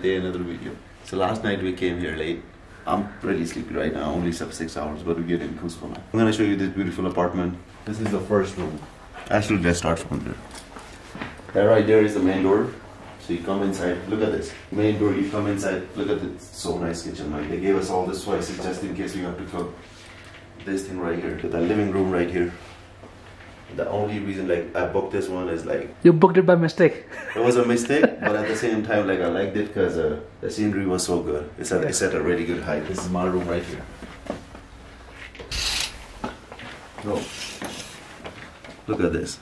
day, another video. So last night we came here late. I'm really sleepy right now, only slept 6 hours, but we get in Cusco now. I'm gonna show you this beautiful apartment. This is the first room. Actually, let's start from there. That right there is the main door. So you come inside, look at this. Main door, you come inside, look at this. So nice kitchen, right? They gave us all the spices just in case we have to cook. This thing right here, the living room right here. The only reason like I booked this one is like you booked it by mistake. It was a mistake, but at the same time like I liked it because the scenery was so good. It's at a really good height. This is my room right here. No, look at this.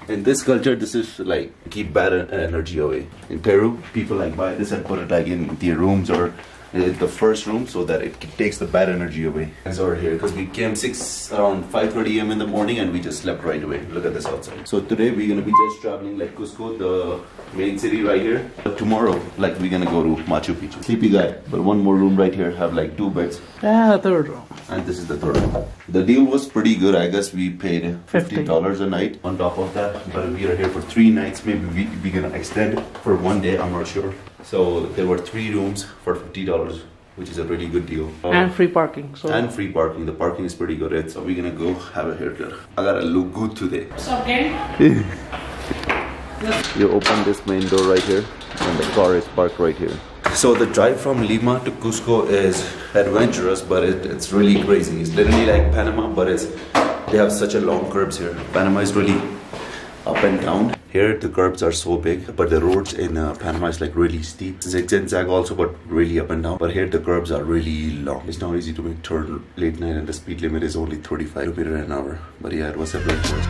In this culture, this is like keep bad energy away. In Peru, people like buy this and put it like in their rooms or the first room so that it takes the bad energy away. It's over here because we came around 5:30 a.m. in the morning and we just slept right away. Look at this outside. So today we're gonna be just traveling like Cusco, the main city right here. But tomorrow, like we're gonna go to Machu Picchu. Sleepy guy, but one more room right here, have like 2 beds. Yeah, third room. And this is the third room. The deal was pretty good. I guess we paid $50 a night on top of that. But we are here for 3 nights. Maybe we're gonna extend for 1 day, I'm not sure. So there were 3 rooms for $50, which is a really good deal. And free parking. So. And free parking. The parking is pretty good. So we're gonna go have a haircut. I gotta look good today. What's up, gang? You open this main door right here and the car is parked right here. So the drive from Lima to Cusco is adventurous, but it's really crazy. It's literally like Panama, but they have such a long curbs here. Panama is really up and down. Here the curbs are so big, but the roads in Panama is like really steep. Zigzag also, but really up and down. But here the curbs are really long. It's not easy to make turn late night and the speed limit is only 35 km an hour. But yeah, it was adventurous.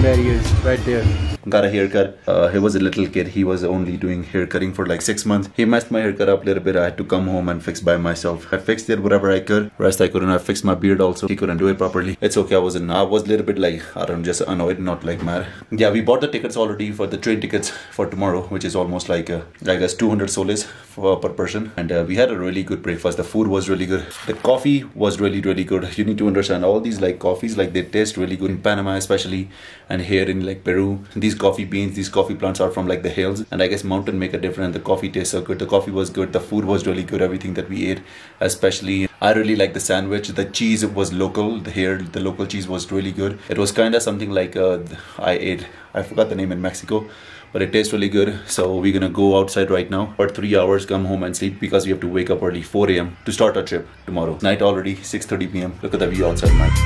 Barriers right there. Got a haircut. He was a little kid. He was only doing hair cutting for like 6 months. He messed my haircut up a little bit. I had to come home and fix by myself. I fixed it whatever I could. Rest I couldn't. I fixed my beard also. He couldn't do it properly. It's okay. I was a little bit like, I don't know, just annoyed, not like mad. Yeah, we bought the tickets already for the train tickets for tomorrow, which is almost like I guess 200 soles per person. And we had a really good breakfast. The food was really good. The coffee was really good. You need to understand all these like coffees, like they taste really good in Panama especially, and here in like Peru. These coffee beans, these coffee plants are from like the hills, and I guess mountain make a difference. The coffee tastes so good. The coffee was good. The food was really good. Everything that we ate, especially I really like the sandwich. The cheese was local. The local cheese was really good. It was kind of something like I forgot the name in Mexico, but it tastes really good. So we're gonna go outside right now for 3 hours, come home and sleep because we have to wake up early 4 a.m. to start our trip tomorrow. Night already 6:30 p.m. Look at the view outside night.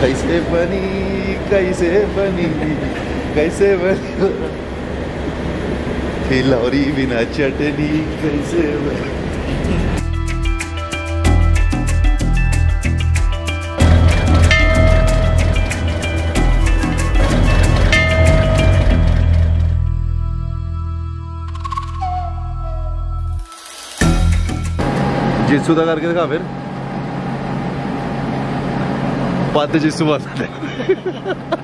कैसे बनी खिलौरी बिना चटनी कैसे बनी. जिसू का करके दिखा फिर पद जिसू बनता है.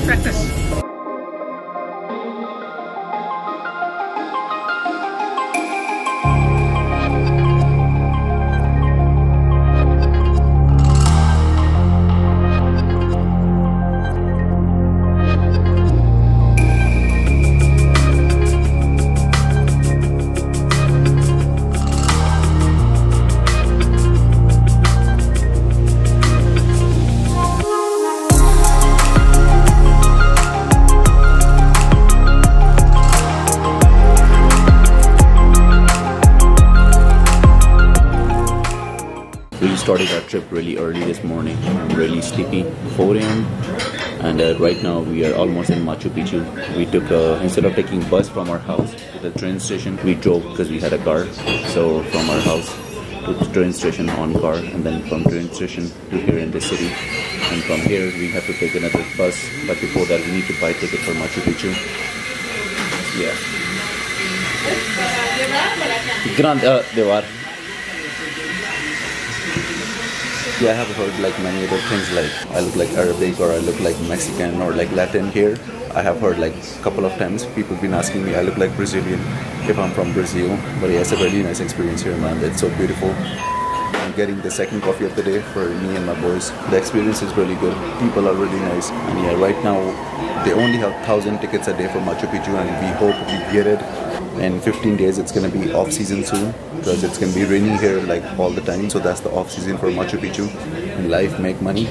Practice. We started our trip really early this morning. I'm really sleepy. 4 a.m. and right now we are almost in Machu Picchu. We took instead of taking bus from our house to the train station, we drove because we had a car. So from our house to the train station on car, and then from train station to here in the city. And from here we have to take another bus. But before that, we need to buy tickets for Machu Picchu. Yeah. Grand Devar. Yeah, I have heard like many other things like I look like Arabic or I look like Mexican or like Latin here. I have heard like a couple of times people been asking me I look like Brazilian if I'm from Brazil. But yeah, it's a really nice experience here, man. It's so beautiful. I'm getting the second coffee of the day for me and my boys. The experience is really good. People are really nice. And yeah, right now they only have 1,000 tickets a day for Machu Picchu, and we hope we get it. In 15 days it's gonna be off season soon because it's gonna be raining here like all the time. So that's the off season for Machu Picchu. In life, make money,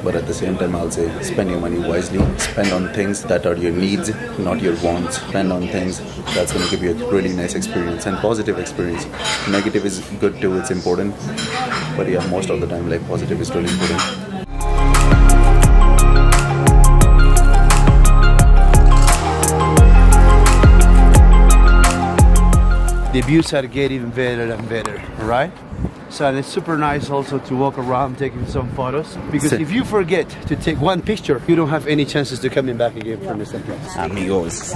but at the same time I'll say spend your money wisely. Spend on things that are your needs, not your wants. Spend on things that's gonna give you a really nice experience and positive experience. Negative is good too, it's important. But yeah, most of the time like positive is really important. The views are getting better and better, right? So it's super nice also to walk around taking some photos, because if you forget to take one picture, you don't have any chances to coming back again from the same place. Amigos.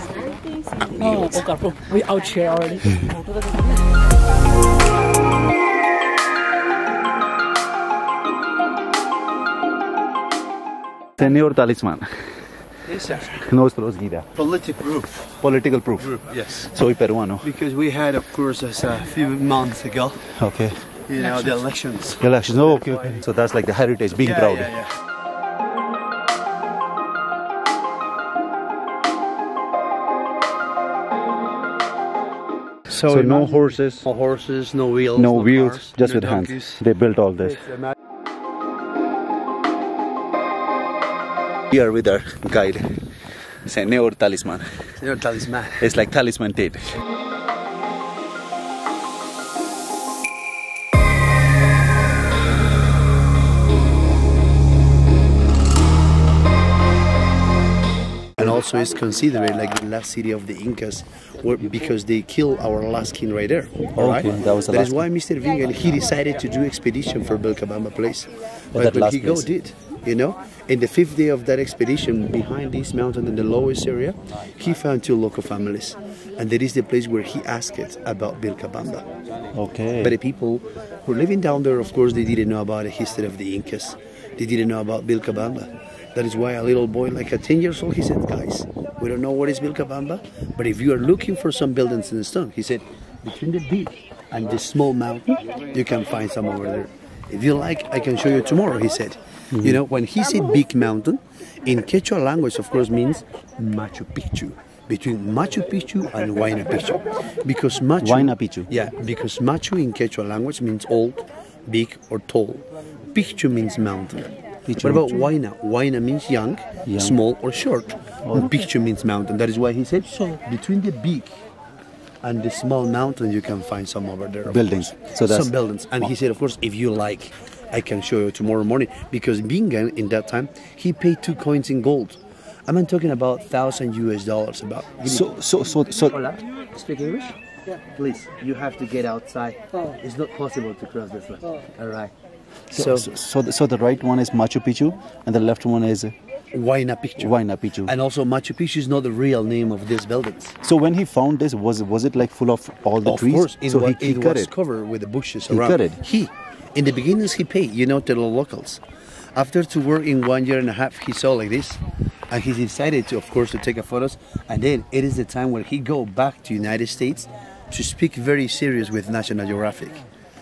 Oh, okay, we out here already. Señor Talisman. Yes, sir. Nuestros guida. Political proof. Yes. Soy peruano. Because we had, of course, a few months ago, Okay. you know, the elections. Elections. Oh, okay, okay. So that's like the heritage, being proud. Yeah. So no horses, No horses, no wheels. no wheels, cars, just no with hands. donkeys. They built all this. It's a ma- We are with our guide, Señor Talisman. Señor Talisman. It's like Talisman Tate. And also it's considered like the last city of the Incas, because they killed our last king right there. All right? Okay, that was the That last is why Mr. Vingan, he decided to do expedition for Vilcabamba place. that But last he go place. did. you know. In the 5th day of that expedition, behind this mountain in the lowest area, he found 2 local families. And that is the place where he asked about Vilcabamba. Okay. But the people who were living down there, of course, they didn't know about the history of the Incas. They didn't know about Vilcabamba. That is why a little boy, like at 10 years old, he said, guys, we don't know what is Vilcabamba, but if you are looking for some buildings in the stone, he said, between the big and the small mountain, you can find some over there. If you like, I can show you tomorrow, he said. You know, when he said big mountain, in Quechua language, of course, means Machu Picchu. Between Machu Picchu and Huayna Picchu. Because Machu... Huayna Picchu. Yeah, because Machu in Quechua language means old, big, or tall. Picchu means mountain. What about Huayna? Huayna means young, small, or short. And Picchu means mountain. That is why he said, between the big and the small mountain, you can find some over there. Buildings. So that's some buildings. And he said, of course, if you like, I can show you tomorrow morning. Because Bingham, in that time, he paid 2 coins in gold. I'm talking about $1,000 about. So. Hola, speak English? Yeah. Please, you have to get outside. It's not possible to cross this way. All right. So the right one is Machu Picchu, and the left one is Huayna Picchu. Huayna Picchu. And also Machu Picchu is not the real name of these buildings. So when he found this, was it like full of all the trees? Of course, it cut was it. covered with the bushes He around. cut it. In the beginnings, he paid, you know, to the locals. After to work in 1 year and a half, he saw like this, and he decided to, of course, to take a photos. And then it is the time where he go back to United States to speak very serious with National Geographic.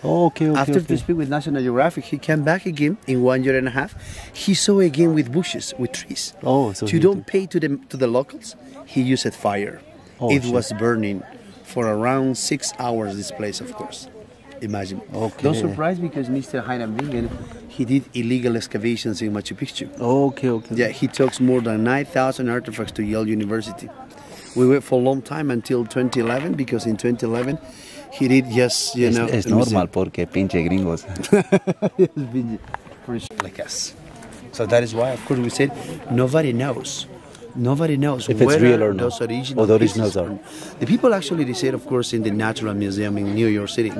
Okay. After to speak with National Geographic, he came back again in 1 year and a half. He saw again with bushes, with trees. Oh, so you don't pay to the locals. He used fire. It was burning for around 6 hours. This place, of course. Imagine. Okay. Don't surprise because Mr. Hiram Bingham, he did illegal excavations in Machu Picchu. Okay. Yeah, he took more than 9,000 artifacts to Yale University. We wait for a long time until 2011 because in 2011 he did just, you know. Es normal porque pinche gringos. Like us. So that is why, of course, we said nobody knows. Nobody knows if it's real or not. Those original the originals are. The people actually they said, of course, in the Natural Museum in New York City.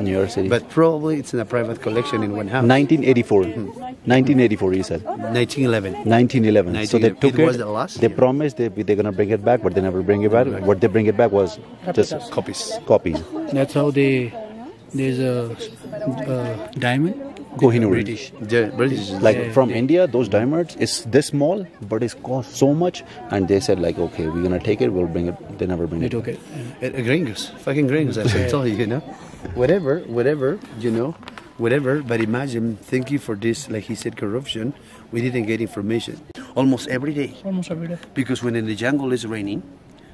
But probably it's in a private collection in one house. 1984. 1984, you said. 1911. 1911. So they took it. Was the last they promised they're gonna bring it back, but they never bring it back. What they bring it back was just copies. That's how there's a diamond. Kohinoor. British. Like from India, those diamonds is this small, but it's cost so much, and they said like, okay, we're gonna take it, we'll bring it. They never bring it. Okay. Gringos, fucking gringos. I should tell you, you know, whatever, you know, whatever. But imagine, thank you for this, like he said, corruption. We didn't get information almost every day. Because when in the jungle is raining,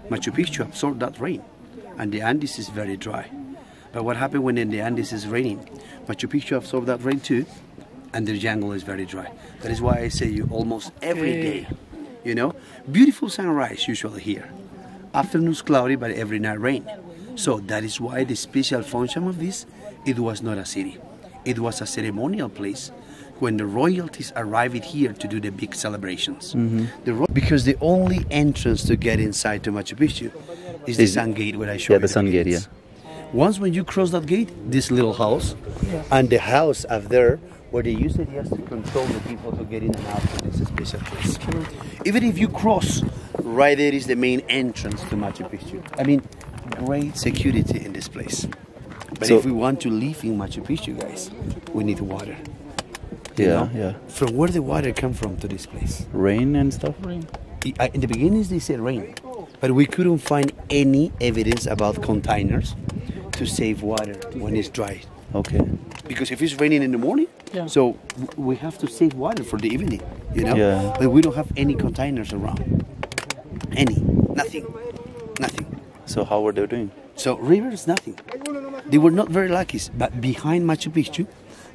Machu Picchu absorbs that rain, and the Andes is very dry. But what happened when in the Andes is raining? Machu Picchu absorbs that rain too, and the jungle is very dry. That is why I say you almost every day, you know, beautiful sunrise usually here. Afternoons cloudy, but every night rain. So that is why the special function of this, it was not a city. It was a ceremonial place when the royalties arrived here to do the big celebrations. Because the only entrance to get inside to Machu Picchu is the Sun Gate where I showed you. Yeah, the Sun Gate, yeah. Once when you cross that gate, this little house, and the house up there, where they use it just to control the people who get in and out of this special place. Even if you cross, right there is the main entrance to Machu Picchu. I mean, great security in this place. But so, if we want to live in Machu Picchu, guys, we need water. Yeah. From where the water come from to this place? Rain and stuff? In the beginning, they said rain. But we couldn't find any evidence about containers to save water when it's dry. Okay. Because if it's raining in the morning, so we have to save water for the evening, you know? Yeah. But we don't have any containers around. Nothing. So how were they doing? So rivers, nothing. They were not very lucky. But behind Machu Picchu,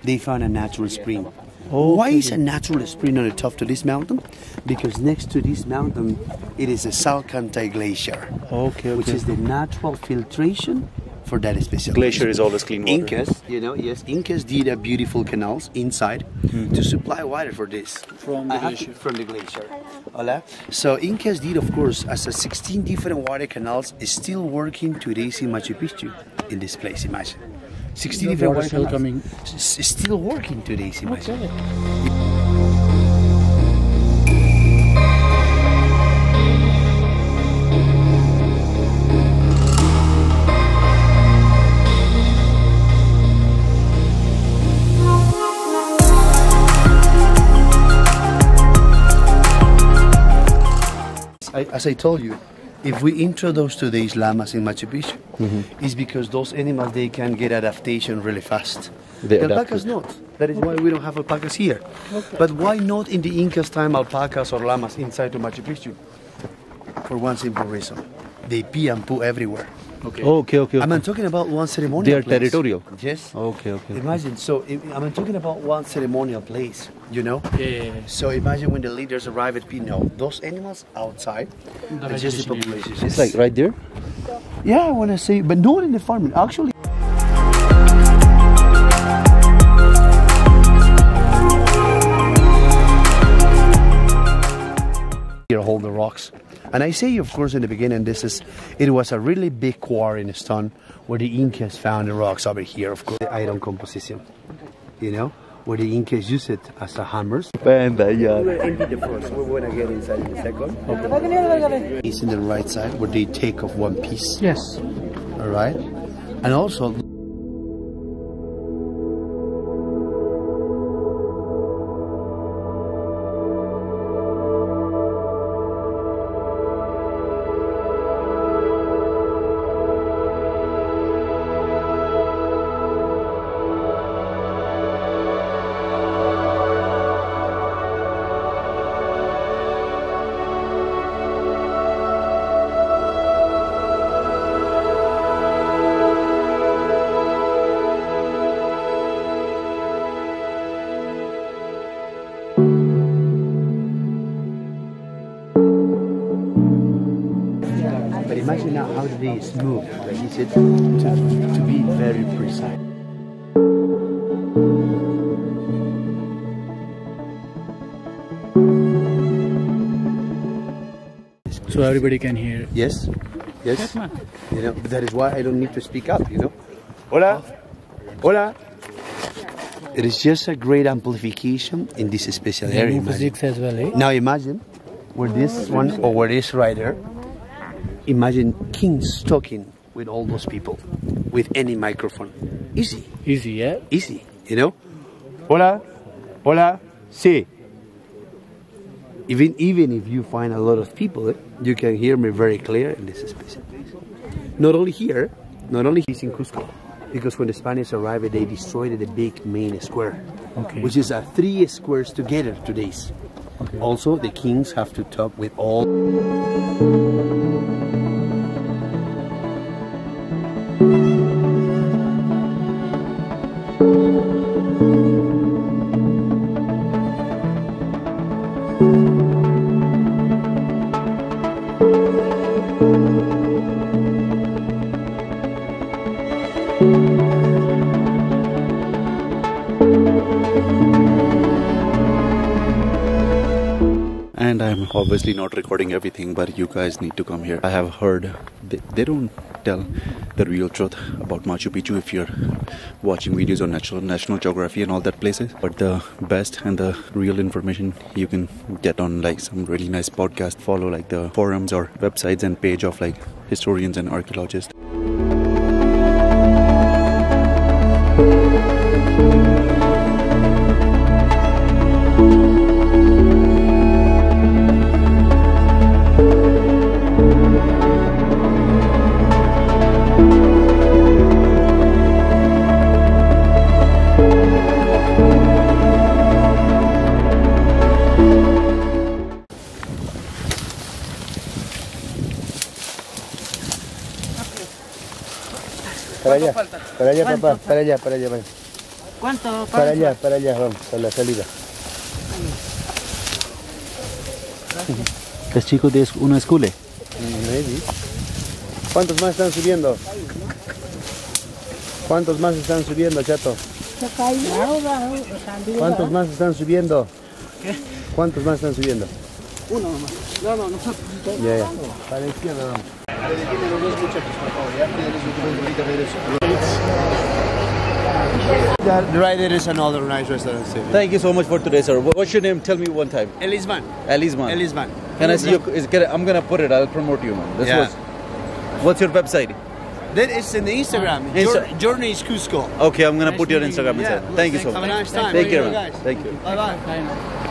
they found a natural spring. Why is a natural spring on the top of this mountain? Because next to this mountain, it is a Salcantay Glacier. Which is the natural filtration for that special glacier is always clean water. Incas, Incas did a beautiful canals inside to supply water for this. From the glacier. Hola. So Incas did, of course, as a 16 different water canals is still working today in Machu Picchu in this place, imagine. 60 different water canals. Still working today, imagine. Okay. as I told you, if we introduce today's llamas in Machu Picchu, it's because those animals, they can get adaptation really fast. The alpacas not. That is why we don't have alpacas here. Okay. But why not in the Incas time alpacas or llamas inside to Machu Picchu? For one simple reason. They pee and poo everywhere. Okay. I'm talking about one ceremonial They are place. territorial. Yes. Okay. Imagine, I'm talking about one ceremonial place, you know? Yeah. So imagine when the leaders arrive at Pino, those animals outside, and just the population. It's like right there? Yeah, I want to say, but not in the farming. Actually, here hold the rocks. And I say, of course, in the beginning, it was a really big quarry in stone where the Incas found the rocks over here, of course, the iron composition, you know, where the Incas used it as a hammers. We're empty the first, we're going to get inside in a second. Okay. It's in the right side where they take off one piece. Yes. All right. And also, imagine now how they move, like you said, to be very precise. So everybody can hear. Yes, yes. You know, but that is why I don't need to speak up, you know. Hola, hola. It is just a great amplification in this special area. Physics as well, eh? Now imagine where this one or where this rider. Imagine kings talking with all those people, with any microphone. Easy. Easy, yeah? Easy, you know? Hola, hola, sí. Even if you find a lot of people, you can hear me very clear in this special place. Not only here, not only he's in Cusco, because when the Spanish arrived, they destroyed the big main square, which is 3 squares together today. Okay. Also, the kings have to talk with all. And I'm obviously not recording everything, but you guys need to come here. I have heard they don't tell the real truth about Machu Picchu if you're watching videos on National Geography and all that places. But the best and the real information you can get on like some really nice podcast. Follow like the forums or websites and page of like historians and archaeologists. Para allá, papá, para allá. ¿Cuánto? Para allá, vamos, a la salida. ¿Es chico de una escuela? Maybe. ¿Cuántos más están subiendo? ¿Cuántos más están subiendo, chato? ¿Cuántos más están subiendo? ¿Qué? ¿Cuántos más están subiendo? Uno nomás. No. Ya. Para la izquierda, vamos. Tiene los 2 muchachos, por favor, ya. Right there is another nice restaurant. Thank you so much for today, sir. What's your name? Tell me one time. Elisman. Elisman. Can I see you? I'm gonna put it. I'll promote you, man. What's your website? That is in the Instagram. Journey is Cusco. Okay, I'm gonna put your Instagram inside. Thank you so much. Have a nice time. Take care, man. Thank you. Bye-bye.